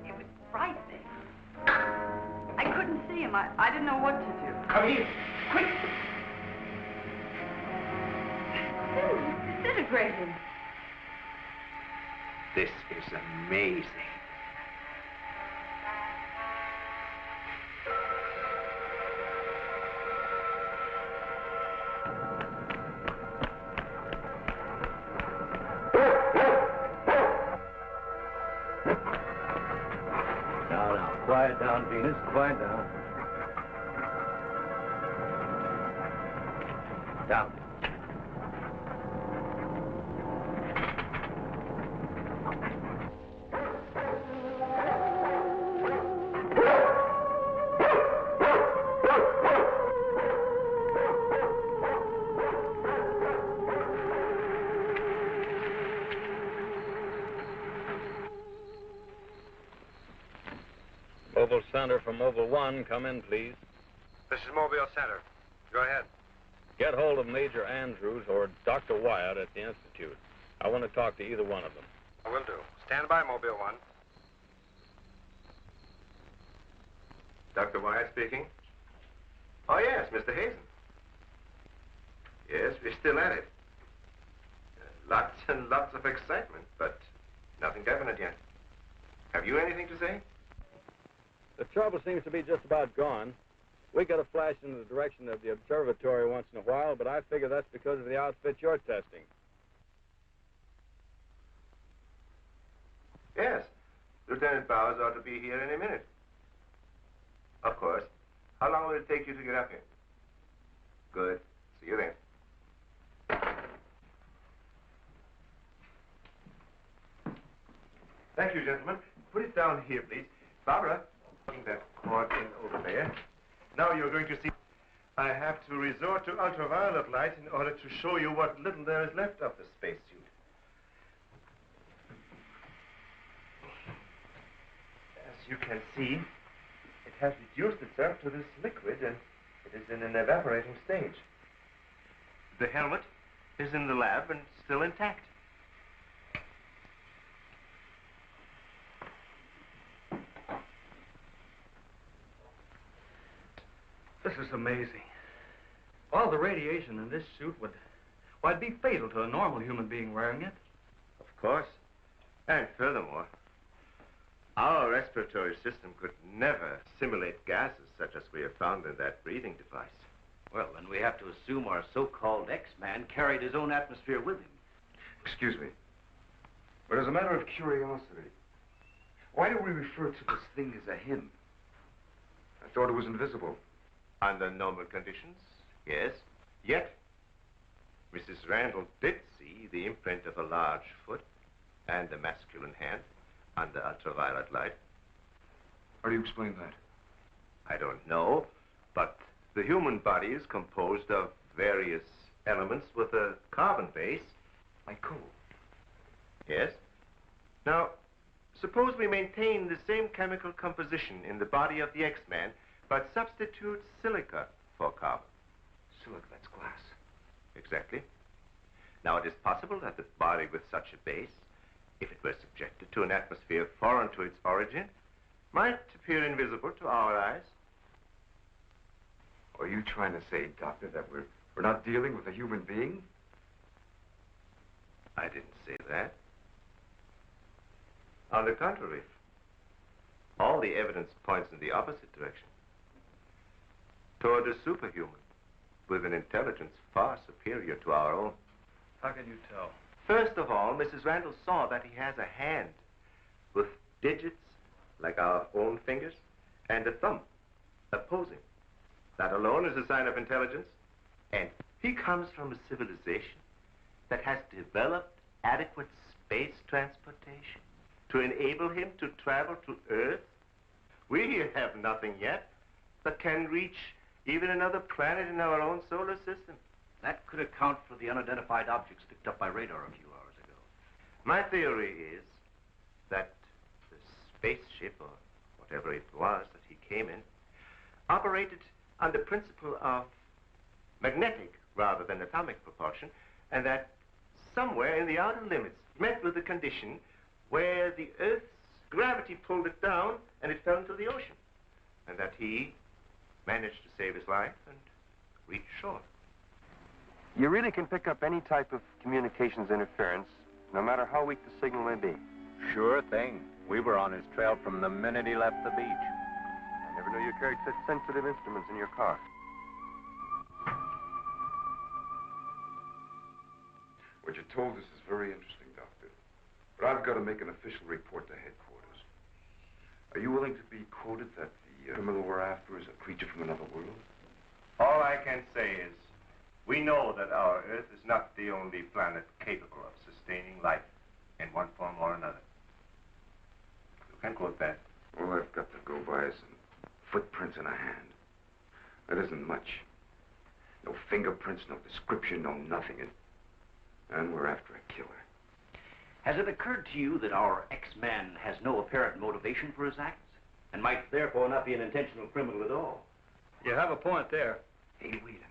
It was frightening. I couldn't see him. I didn't know what to do. Come here. Quick. He's disintegrating. This is amazing. Now, quiet down, Venus. Quiet down. Down. Mobile Center from Mobile 1, come in, please. This is Mobile Center. Go ahead. Get hold of Major Andrews or Dr. Wyatt at the Institute. I want to talk to either one of them. I will do. Stand by, Mobile 1. Dr. Wyatt speaking. Oh, yes, Mr. Hazen. Yes, we're still at it. Lots and lots of excitement, but nothing definite yet. Have you anything to say? The trouble seems to be just about gone. We get a flash in the direction of the observatory once in a while, but I figure that's because of the outfit you're testing. Yes. Lieutenant Bowers ought to be here any minute. Of course. How long will it take you to get up here? Good. See you then. Thank you, gentlemen. Put it down here, please. Barbara, bring that cord in over there. Now you're going to see... I have to resort to ultraviolet light in order to show you what little there is left of the spacesuit. As you can see, it has reduced itself to this liquid, and it is in an evaporating stage. The helmet is in the lab and still intact. This is amazing. All the radiation in this suit would, well, it'd be fatal to a normal human being wearing it. Of course. And furthermore, our respiratory system could never simulate gases such as we have found in that breathing device. Well, then we have to assume our so-called X-Man carried his own atmosphere with him. Excuse me, but as a matter of curiosity, why do we refer to this thing as a him? I thought it was invisible. Under normal conditions, yes. Yet, Mrs. Randall did see the imprint of a large foot and a masculine hand under ultraviolet light. How do you explain that? I don't know, but the human body is composed of various elements with a carbon base. Like coal? Yes. Now, suppose we maintain the same chemical composition in the body of the X-Man, but substitute silica for carbon. Silica, that's glass. Exactly. Now, it is possible that the body with such a base, if it were subjected to an atmosphere foreign to its origin, might appear invisible to our eyes. Are you trying to say, Doctor, that we're not dealing with a human being? I didn't say that. On the contrary, all the evidence points in the opposite direction. Toward a superhuman with an intelligence far superior to our own. How can you tell? First of all, Mrs. Randall saw that he has a hand with digits like our own fingers and a thumb opposing. That alone is a sign of intelligence. And he comes from a civilization that has developed adequate space transportation to enable him to travel to Earth. We have nothing yet that can reach even another planet in our own solar system. That could account for the unidentified objects picked up by radar a few hours ago. My theory is that the spaceship, or whatever it was that he came in, operated on the principle of magnetic rather than atomic propulsion, and that somewhere in the outer limits met with a condition where the Earth's gravity pulled it down and it fell into the ocean, and that he managed to save his life and reach shore. You really can pick up any type of communications interference, no matter how weak the signal may be. Sure thing. We were on his trail from the minute he left the beach. I never knew you carried such sensitive instruments in your car. What you told us is very interesting, Doctor. But I've got to make an official report to headquarters. Are you willing to be quoted that the criminal we're after is a creature from another world? All I can say is, we know that our Earth is not the only planet capable of sustaining life in one form or another. You can quote that. All I've got to go by is some footprints in a hand. That isn't much. No fingerprints, no description, no nothing. And we're after a killer. Has it occurred to you that our X-Man has no apparent motivation for his acts, and might therefore not be an intentional criminal at all? You have a point there. Hey, wait a minute.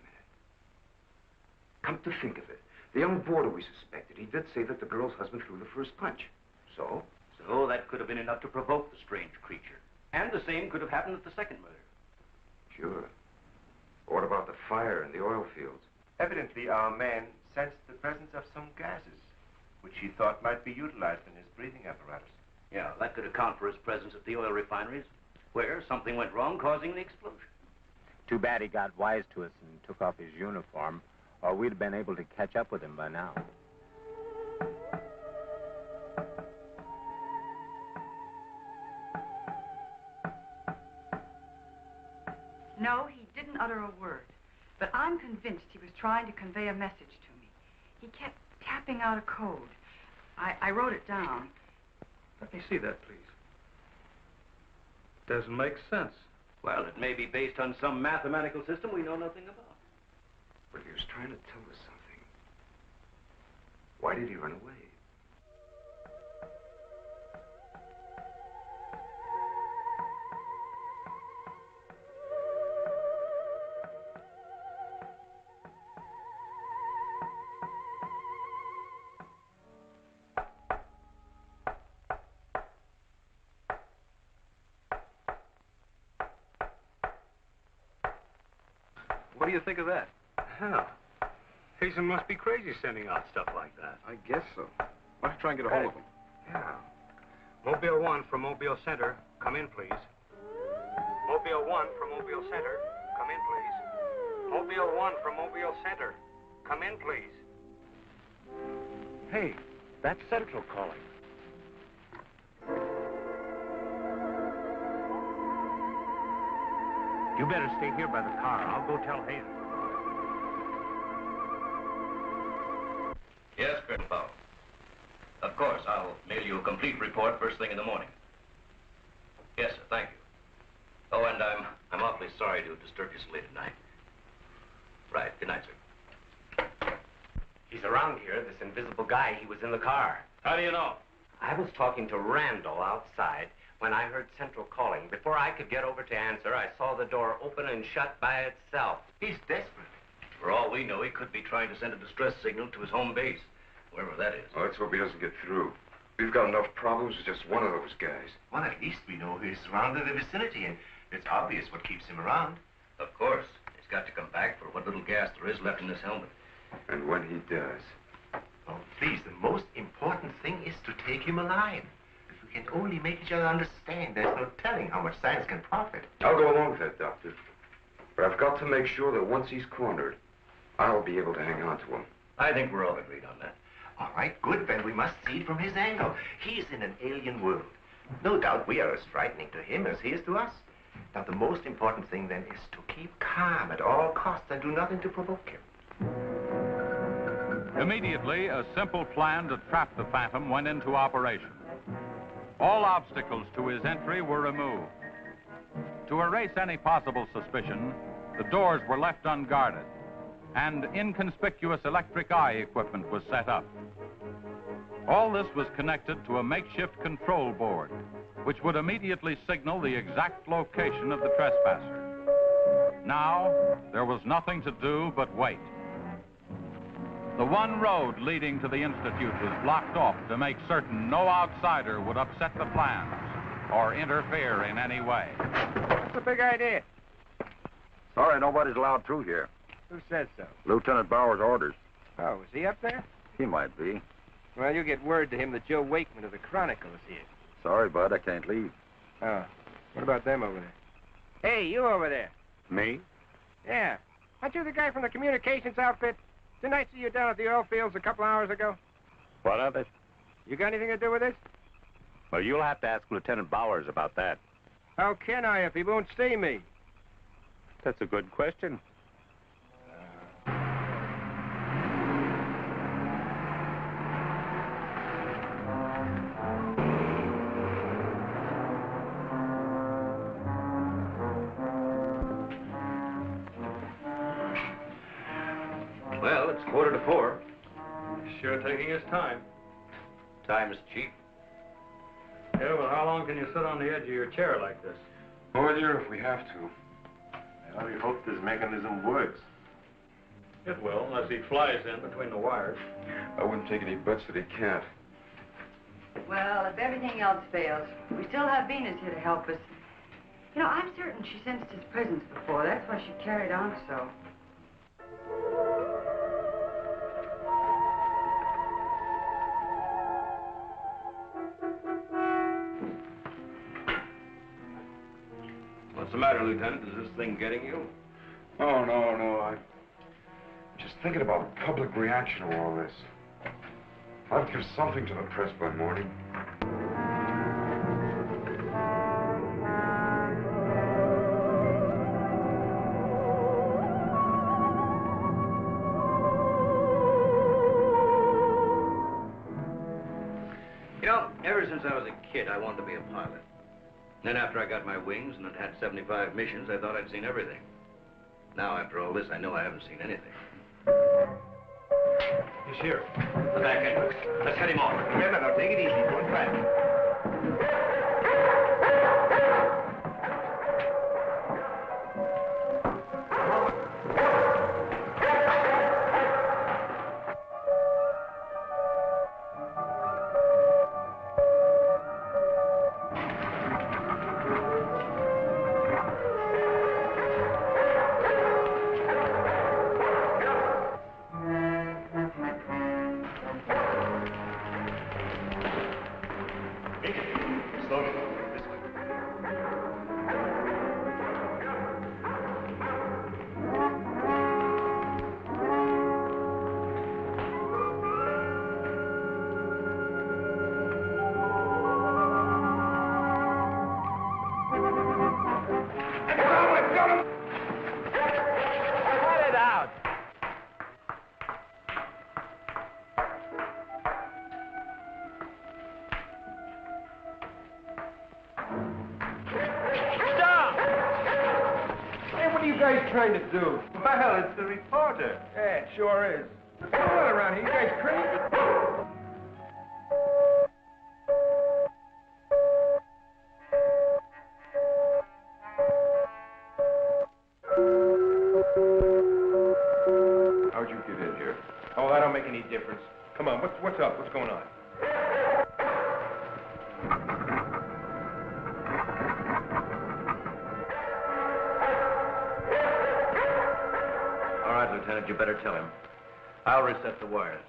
Come to think of it, the young boarder we suspected, he did say that the girl's husband threw the first punch. So? So that could have been enough to provoke the strange creature. And the same could have happened at the second murder. Sure. What about the fire in the oil fields? Evidently, our man sensed the presence of some gases, which he thought might be utilized in his breathing apparatus. Yeah, that could account for his presence at the oil refineries, where something went wrong, causing the explosion. Too bad he got wise to us and took off his uniform, or we'd have been able to catch up with him by now. No, he didn't utter a word. But I'm convinced he was trying to convey a message to me. He kept tapping out a code. I wrote it down. Let me see that, please. Doesn't make sense. Well, it may be based on some mathematical system we know nothing about. But he was trying to tell us something. Why did he run away? What do you think of that? Hell, Hazen must be crazy sending out stuff like that. I guess so. Why don't you try and get a hold of him? Yeah. Mobile 1 from Mobile Center, come in, please. Mobile 1 from Mobile Center, come in, please. Mobile 1 from Mobile Center, come in, please. Hey, that's Central calling. You better stay here by the car. I'll go tell Hazen. Yes, Colonel Powell. Of course, I'll mail you a complete report first thing in the morning. Yes, sir, thank you. Oh, and I'm awfully sorry to disturb you so late at night. Right, good night, sir. He's around here, this invisible guy. He was in the car. How do you know? I was talking to Randall outside when I heard Central calling. Before I could get over to answer, I saw the door open and shut by itself. He's desperate. For all we know, he could be trying to send a distress signal to his home base, wherever that is. Well, let's hope he doesn't get through. We've got enough problems with just one of those guys. Well, at least we know he's around in the vicinity, and it's obvious what keeps him around. Of course. He's got to come back for what little gas there is left in this helmet. And when he does... Oh, please, the most important thing is to take him alive. If we can only make each other understand, there's no telling how much science can profit. I'll go along with that, Doctor. But I've got to make sure that once he's cornered, I'll be able to hang on to him. I think we're all agreed on that. All right, good, then we must see it from his angle. He's in an alien world. No doubt we are as frightening to him as he is to us. Now, the most important thing, then, is to keep calm at all costs and do nothing to provoke him. Immediately, a simple plan to trap the Phantom went into operation. All obstacles to his entry were removed. To erase any possible suspicion, the doors were left unguarded, and inconspicuous electric eye equipment was set up. All this was connected to a makeshift control board, which would immediately signal the exact location of the trespasser. Now, there was nothing to do but wait. The one road leading to the Institute was blocked off to make certain no outsider would upset the plans or interfere in any way. What's the big idea? Sorry, nobody's allowed through here. Who says so? Lieutenant Bauer's orders. Oh, is he up there? He might be. Well, you get word to him that Joe Wakeman of the Chronicle is here. Sorry, bud, I can't leave. Oh, what about them over there? Hey, you over there. Me? Yeah. Aren't you the guy from the communications outfit? Didn't I see you down at the oil fields a couple hours ago? What of it? You got anything to do with this? Well, you'll have to ask Lieutenant Bowers about that. How can I if he won't see me? That's a good question. Well, it's 4:45. Sure taking his time. Time is cheap. Yeah, well, how long can you sit on the edge of your chair like this? Oh, dear, if we have to. I only hope this mechanism works. It will, unless he flies in between the wires. I wouldn't take any bets that he can't. Well, if everything else fails, we still have Venus here to help us. You know, I'm certain she sensed his presence before. That's why she carried on so. What's the matter, Lieutenant? Is this thing getting you? Oh, no. I'm just thinking about the public reaction to all this. I'll give something to the press by morning. Ever since I was a kid, I wanted to be a pilot. Then after I got my wings and had had 75 missions, I thought I'd seen everything. Now, after all this, I know I haven't seen anything. He's here. The back entrance. Let's head him off. Remember, now, take it easy. Don't crash. Trying to do? Well, it's the reporter. Yeah, it sure is. What's going on around here? You guys crazy? How'd you get in here? Oh, that don't make any difference. Come on, what's up? What's going on? All right, Lieutenant, you better tell him. I'll reset the wires.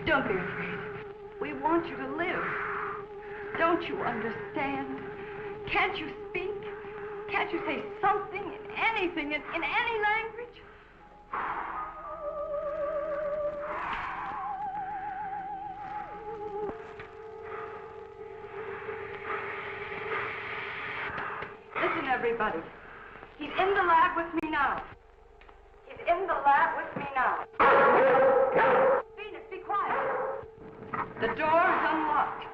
Don't be afraid. We want you to live. Don't you understand? Can't you speak? Can't you say something, anything, in any language? Listen, everybody. He's in the lab with me now. He's in the lab with me now. Venus, be quiet. The door's unlocked.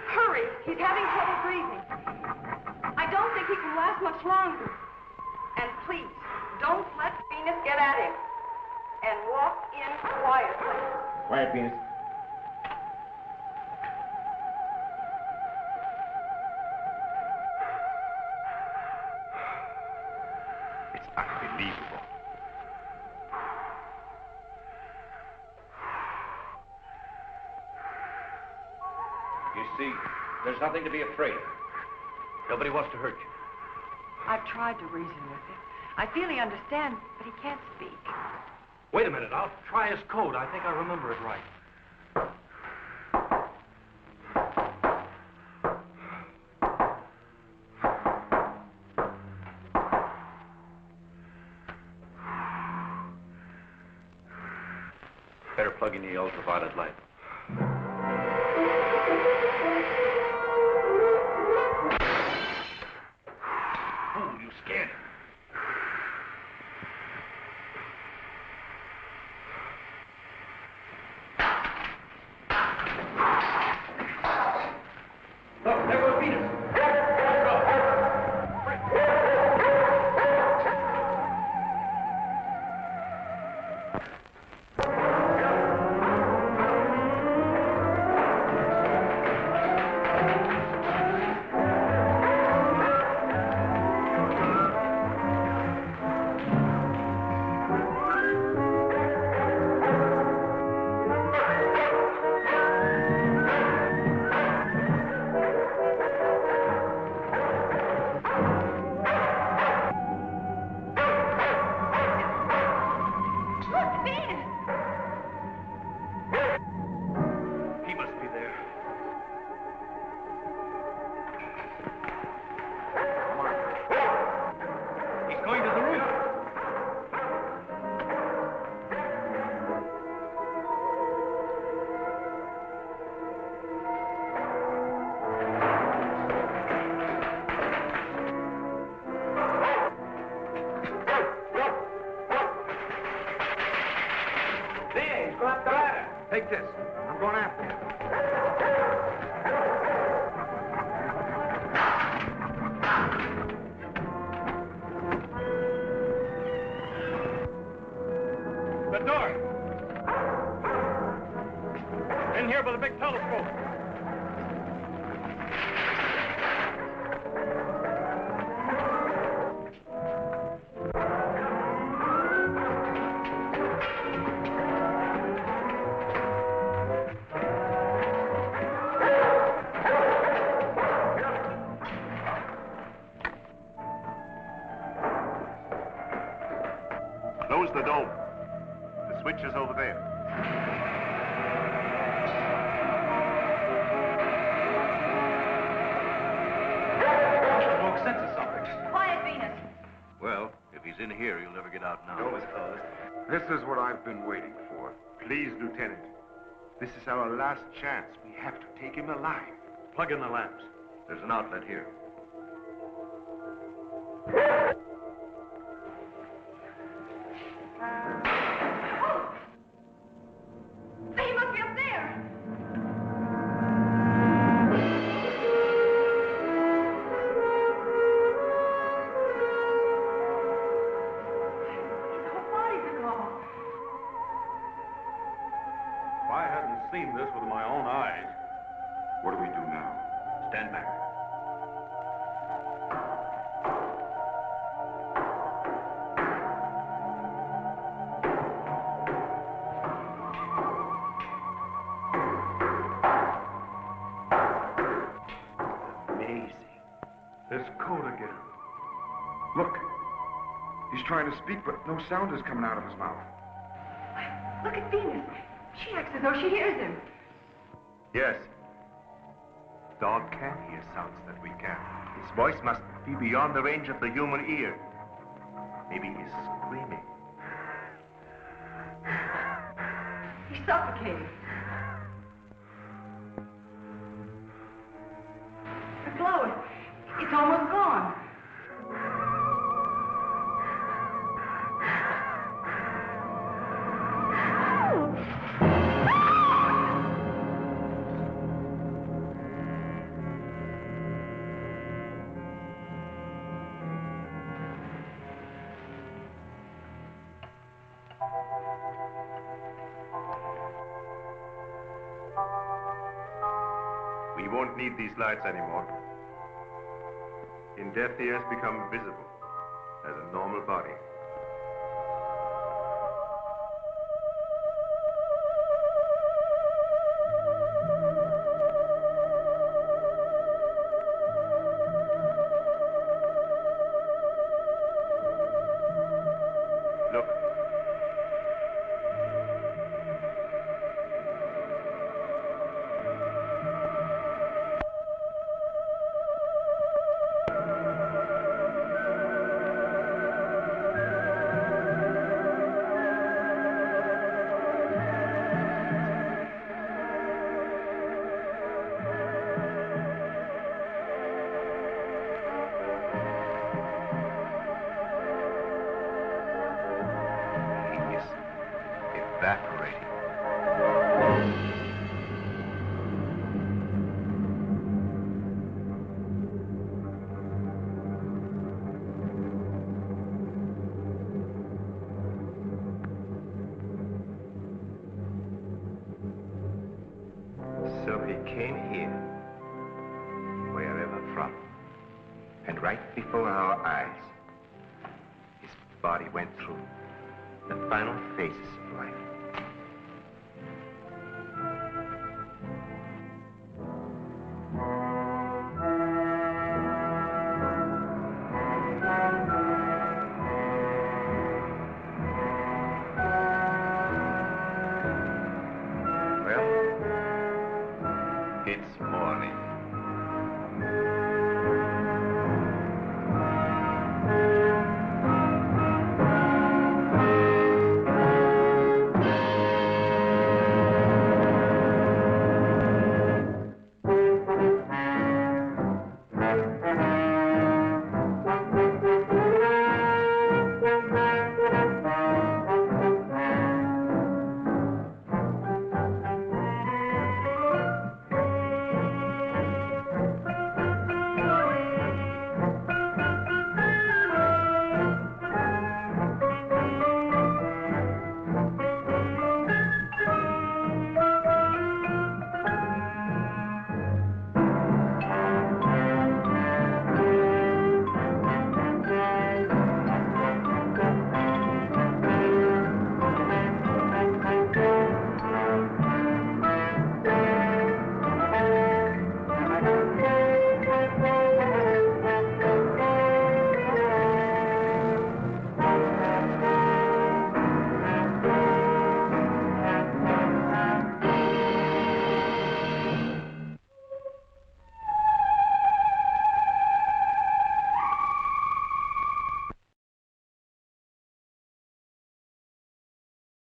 Hurry, he's having trouble breathing. I don't think he can last much longer. And please, don't let Venus get at him. And walk in quietly. Quiet, Venus. It's unbelievable. You see, there's nothing to be afraid of. Nobody wants to hurt you. I've tried to reason with him. I feel he understands, but he can't speak. Wait a minute, I'll try his code. I think I remember it right. Better plug in the ultraviolet light. Fool, you scared him. Look, there goes Venus. Look, Venus! up the ladder. Take this. I'm going after you. The door. In here with a big telescope. Close the dome. The switch is over there. Smoke sense of something. Quiet, Venus. Well, if he's in here, he'll never get out now. Door was closed. This is what I've been waiting for. Please, Lieutenant. This is our last chance. We have to take him alive. Plug in the lamps. There's an outlet here. He must be up there. His whole body's gone. If I hadn't seen this with my own eyes. What do we do now? Stand back. Amazing. This code again. Look. He's trying to speak, but no sound is coming out of his mouth. Look at Venus. She acts as though she hears him. Yes. Dog can hear sounds that we can't. His voice must be beyond the range of the human ear. Maybe he's screaming. He's suffocating. The glow, it's almost gone. We won't need these lights anymore. In death, he has become visible as a normal body. Look. Evaporating. So he came here, wherever from, and right before our eyes, his body went through the final phases of life.